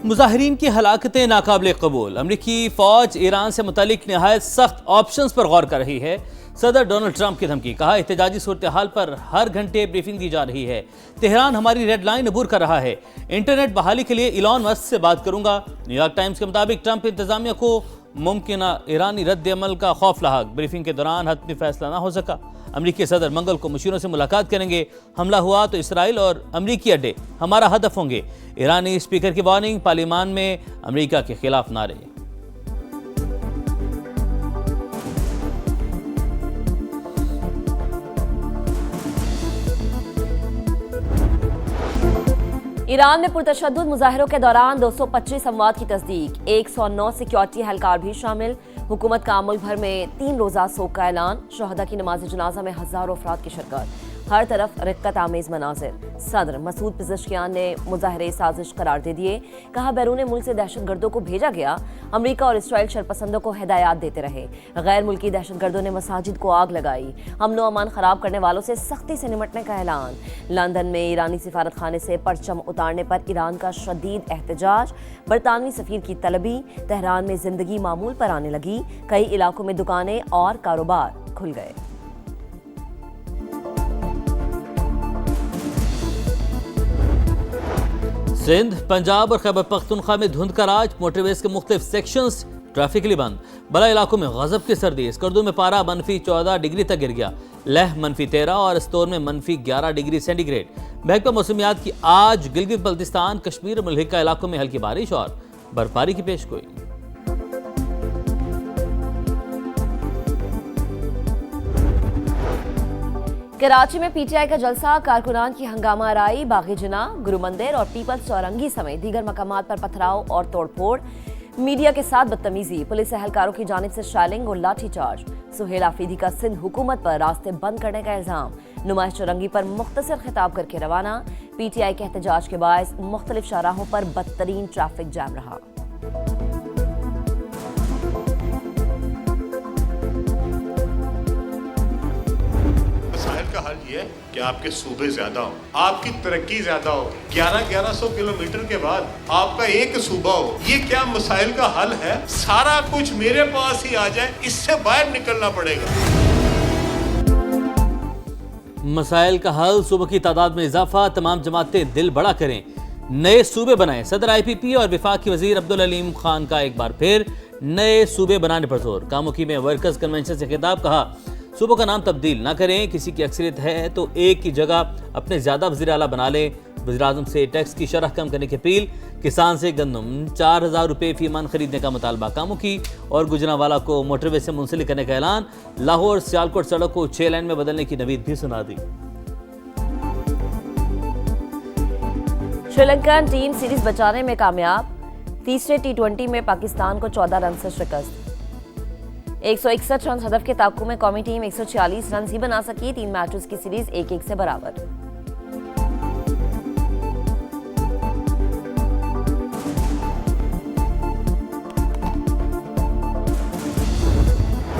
मुजाहिरीन की हलाकतें नाकाबिले कबूल। अमरीकी फौज ईरान से मुतालिक नहायत सख्त ऑप्शंस पर गौर कर रही है। सदर डोनाल्ड ट्रंप की धमकी, कहा एहतजाजी सूरत हाल पर हर घंटे ब्रीफिंग दी जा रही है। तेहरान हमारी रेड लाइन अबूर कर रहा है। इंटरनेट बहाली के लिए इलॉन मस्क से बात करूंगा। न्यूयॉर्क टाइम्स के मुताबिक ट्रंप इंतजामिया को मुमकिन ईरानी रद्द अमल का खौफ लाहक। ब्रीफिंग के दौरान हतमी फैसला ना हो सका। अमरीकी सदर मंगल को मुशीरों से मुलाकात करेंगे। हमला हुआ तो इसराइल और अमरीकी अड्डे हमारा हदफ होंगे। ईरानी स्पीकर की वार्निंग, पार्लियामान में अमरीका के खिलाफ नारे। ईरान में पुरतशद्दुद मुजाहिरों के दौरान 225 अमवात की तस्दीक, 109 सिक्योरिटी एहलकार भी शामिल। हुकूमत का मुल्क भर में 3 रोज़ा सोग का ऐलान। शहदा की नमाज जनाजा में हज़ारों अफराद की शिरकत। हर तरफ रिक्कत आमेज मनाजिर। सदर मसूद पिज़ेश्कियान ने मुजाहिरे साजिश करार दे दिए। कहा बैरून मुल्क से दहशतगर्दों को भेजा गया। अमरीका और इसराइल शरपसंदों को हिदायत देते रहे। गैर मुल्की दहशतगर्दों ने मसाजिद को आग लगाई। अमनो अमान खराब करने वालों से सख्ती से निमटने का ऐलान। लंदन में ईरानी सिफारत खाने से परचम उतारने पर ईरान का शदीद एहतजाज। बरतानवी सफीर की तलबी। तेहरान में जिंदगी मामूल पर आने लगी। कई इलाकों में दुकानें और कारोबार खुल गए। सिंध, पंजाब और खैबर पख्तूनख्वा में धुंध का राज। मोटरवेज के मुख्तलिफ सेक्शंस ट्रैफिक के लिए बंद। बड़ा इलाकों में गजब की सर्दी। स्कर्दू में पारा -14 डिग्री तक गिर गया। लह -13 और स्तोर में -11 डिग्री सेंटीग्रेड। महकमा मौसमियात की आज गिलगित बल्तिस्तान, कश्मीर और मुल्हिका इलाकों में हल्की बारिश और बर्फबारी की पेशगोई। कराची में पीटीआई का जलसा। कारकुनान की हंगामा आराई। बागी जिना, गुरु मंदिर और पीपल्स चौरंगी समेत दीगर मकामात पर पथराव और तोड़फोड़। मीडिया के साथ बदतमीजी। पुलिस एहलकारों की जानिब से शैलिंग और लाठीचार्ज। सुहेल आफरीदी का सिंध हुकूमत पर रास्ते बंद करने का इल्जाम। नुमाइश चौरंगी पर मुख्तसर खिताब करके रवाना। पीटीआई के एहतजाज के बायस मुख्तलिफ शाहराहों पर बदतरीन ट्रैफिक जैम रहा। का हल ये है कि आपके सूबे ज्यादा हो, आपकी तरक्की ज्यादा हो। 1100 किलोमीटर के बाद आपका एक सूबा हो। ये क्या मसाइल का हल है? सारा कुछ मेरे पास ही आ जाए, इससे बाहर निकलना पड़ेगा। मसाइल का हल, सूबों की तादाद में इजाफा, तमाम जमातें दिल बड़ा करें, नए सूबे बनाएं। सदर IPP और विफाकी वजीर अब्दुल अलीम खान का एक बार फिर नए सूबे बनाने पर जोर। कामुकी में वर्कर्स कन्वेंशन से खिताब, कहा सूबों का नाम तब्दील ना करें। किसी की अक्सरियत है तो एक की जगह अपने ज्यादा वज़ीर आला बना लें। वज़ीर-ए-आज़म से टैक्स की शरह कम करने की अपील। किसान से गंदम 4000 रुपये फी मन खरीदने का मुतालबा। कामुकी और गुजरांवाला को मोटरवे से मुंसलिक करने का ऐलान। लाहौर सियालकोट सड़क को 6 लेन में बदलने की नवीद भी सुना दी। श्रीलंकन टीम सीरीज बचाने में कामयाब। तीसरे T20 में पाकिस्तान को 14 रन से शिकस्त। 161 रन हदफ के ताक़ू में कौमी टीम 146 रन ही बना सकी। 3 मैचेस की सीरीज 1-1 से बराबर।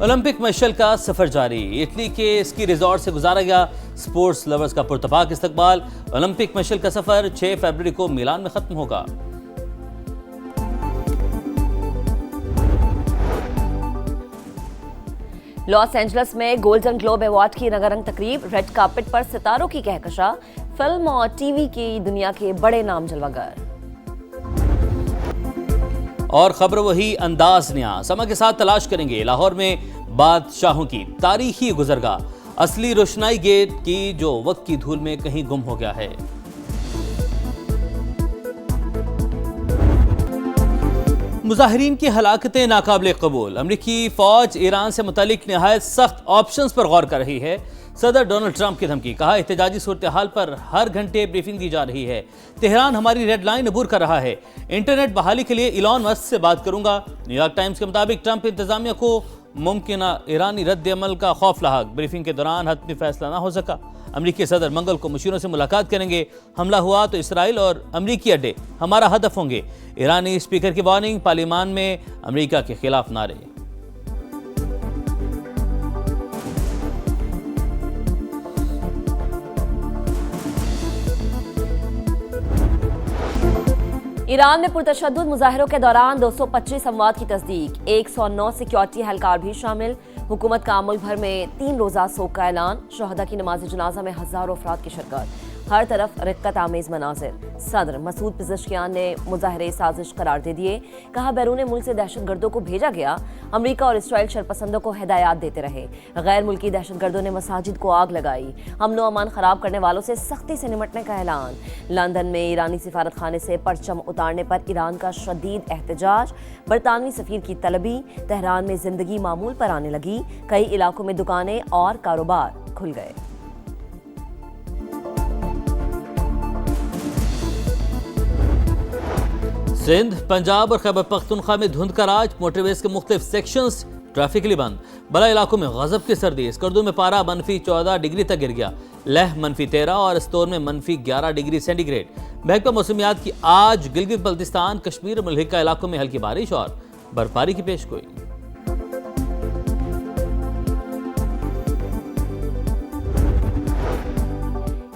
ओलंपिक मशल का सफर जारी। इटली के स्की रिजॉर्ट से गुजारा गया स्पोर्ट्स लवर्स का पुरतपाक इस्तकबाल। ओलंपिक मशल का सफर 6 फरवरी को मिलान में खत्म होगा। लॉस एंजल्स में गोल्डन ग्लोब अवार्ड की रंगारंग तकरीब। रेड कार्पेट पर सितारों की कहकशा। फिल्म और टीवी की दुनिया के बड़े नाम जलवागर। और खबर वही, अंदाज नया। समय के साथ तलाश करेंगे लाहौर में बादशाहों की तारीखी गुजरगाह। असली रोशनाई गेट की जो वक्त की धूल में कहीं गुम हो गया है। मुजाहिरीन की हलाकतें नाकाबिले कबूल। अमरीकी फौज ईरान से मुतालिक नहायत सख्त ऑप्शंस पर गौर कर रही है। सदर डोनाल्ड ट्रंप की धमकी, कहा एहतजाजी सूरत हाल पर हर घंटे ब्रीफिंग दी जा रही है। तेहरान हमारी रेड लाइन अबूर कर रहा है। इंटरनेट बहाली के लिए इलॉन मस्क से बात करूंगा। न्यूयॉर्क टाइम्स के मुताबिक ट्रंप इंतजामिया को मुमकिन ईरानी रद्द अमल का खौफ लाहक। ब्रीफिंग के दौरान हतमी फैसला ना हो सका। अमरीकी सदर मंगल को मुशीरों से मुलाकात करेंगे। हमला हुआ तो इसराइल और अमरीकी अड्डे हमारा हदफ होंगे। ईरानी स्पीकर की वार्निंग, पार्लियामान में अमरीका के खिलाफ नारे। ईरान में पुरतशद्दुद मुजाहिरों के दौरान 225 अमवात की तस्दीक, 109 सिक्योरिटी एहलकार भी शामिल। हुकूमत का मुल्क भर में 3 रोजा सोग का ऐलान। शहदा की नमाज जनाजा में हजारों अफराद की शिरकत। हर तरफ रिक्कत आमेज मनाजिर। सदर मसूद पिज़ेश्कियान ने मुजाहरे साजिश करार दे दिए। कहा, बैरून मुल्क से दहशतगर्दों को भेजा गया। अमरीका और इसराइल शरपसंदों को हिदायत देते रहे। गैर मुल्की दहशतगर्दों ने मसाजिद को आग लगाई। अमनो अमान खराब करने वालों से सख्ती से निपटने का ऐलान। लंदन में ईरानी सिफारत खाने से परचम उतारने पर ईरान का शदीद एहतजाज। बरतानवी सफीर की तलबी। तेहरान में जिंदगी मामूल पर आने लगी। कई इलाकों में दुकानें और कारोबार खुल गए। सिंध, पंजाब और खैबर पख्तूनख्वा में धुंध का राज। मोटरवेज के मुख्तलिफ सेक्शंस ट्रैफिक के लिए बंद। बड़ा इलाकों में गजब की सर्दी। स्कर्दू में पारा -14 डिग्री तक गिर गया। लह -13 और स्तोर में -11 डिग्री सेंटीग्रेड। महकमा मौसमियात की आज गिलगित बल्तिस्तान, कश्मीर और मलहिका इलाकों में हल्की बारिश और बर्फबारी की पेशगोई।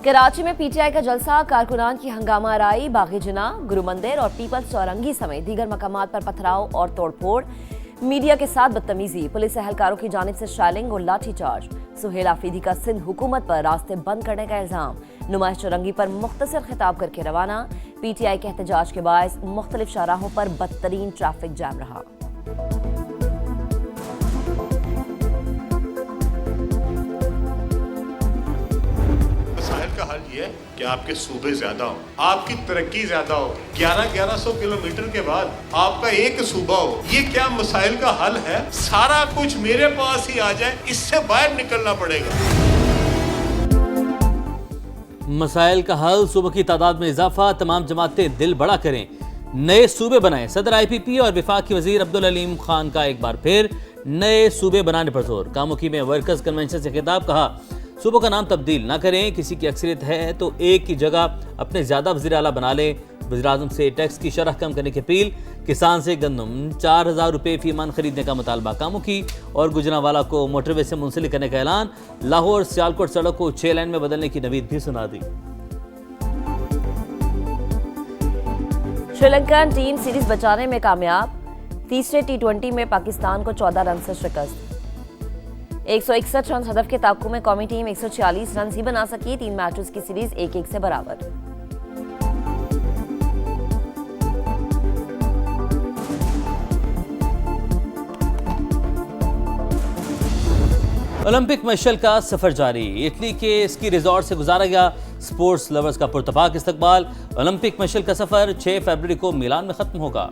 कराची में पीटीआई का जलसा। कारकुनान की हंगामा आराई। बागी जिना, गुरु मंदिर और पीपल्स चौरंगी समेत दीगर मकामात पर पथराव और तोड़फोड़। मीडिया के साथ बदतमीजी। पुलिस एहलकारों की जानिब से शैलिंग और लाठीचार्ज। सुहेल आफरीदी का सिंध हुकूमत पर रास्ते बंद करने का इल्जाम। नुमाइश चौरंगी पर मुख्तसर खिताब करके रवाना। पीटीआई के एहतजाज के बायस मुख्तलिफ शाहराहों पर बदतरीन ट्रैफिक जैम रहा। का हल ये है कि आपके सूबे ज्यादा हो, आपकी तरक्की ज्यादा हो। 1100 किलोमीटर के बाद आपका एक सूबा हो। ये क्या मसाइल का हल है? सारा कुछ मेरे पास ही आ जाए, इससे बाहर निकलना पड़ेगा। मसाइल का हल, सूबों की तादाद में इजाफा, तमाम जमातें दिल बड़ा करें, नए सूबे बनाएं। सदर IPP और विफाकी वजीर अब्दुल अलीम खान का एक बार फिर नए सूबे बनाने पर जोर। कामुकी में वर्कर्स कन्वेंशन से खिताब। कहा, सूबों का नाम तब्दील ना करें। किसी की अक्सरियत है तो एक की जगह अपने ज्यादा वज़ीर आला बना लें। वज़ीर-ए-आज़म से टैक्स की शरह कम करने की अपील। किसान से गंदम 4000 रुपये फी मन खरीदने का मुतालबा। कामुकी और गुजरांवाला को मोटरवे से मुंसलिक करने का ऐलान। लाहौर सियालकोट सड़क को 6 लेन में बदलने की नवीद भी सुना दी। श्रीलंकन टीम सीरीज बचाने में कामयाब। तीसरे T20 में पाकिस्तान को 14 रन से शिकस्त। 161 रन हदफ के ताक़ू में कौमी टीम 146 रन ही बना सकी। 3 मैचेस की सीरीज 1-1 से बराबर। ओलंपिक मशल का सफर जारी। इटली के स्की रिजॉर्ट से गुजारा गया स्पोर्ट्स लवर्स का पुरतपाक इस्तकबाल। ओलंपिक मशल का सफर 6 फरवरी को मिलान में खत्म होगा।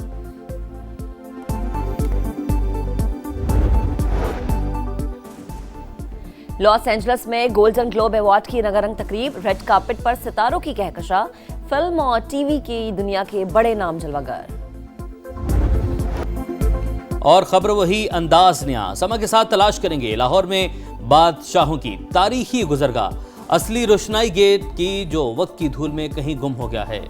लॉस एंजल्स में गोल्डन ग्लोब अवार्ड की रंगारंग तकरीब। रेड कार्पेट पर सितारों की कहकशा। फिल्म और टीवी की दुनिया के बड़े नाम जलवागर। और खबर वही, अंदाज नया। समय के साथ तलाश करेंगे लाहौर में बादशाहों की तारीखी गुजरगाह। असली रोशनाई गेट की जो वक्त की धूल में कहीं गुम हो गया है।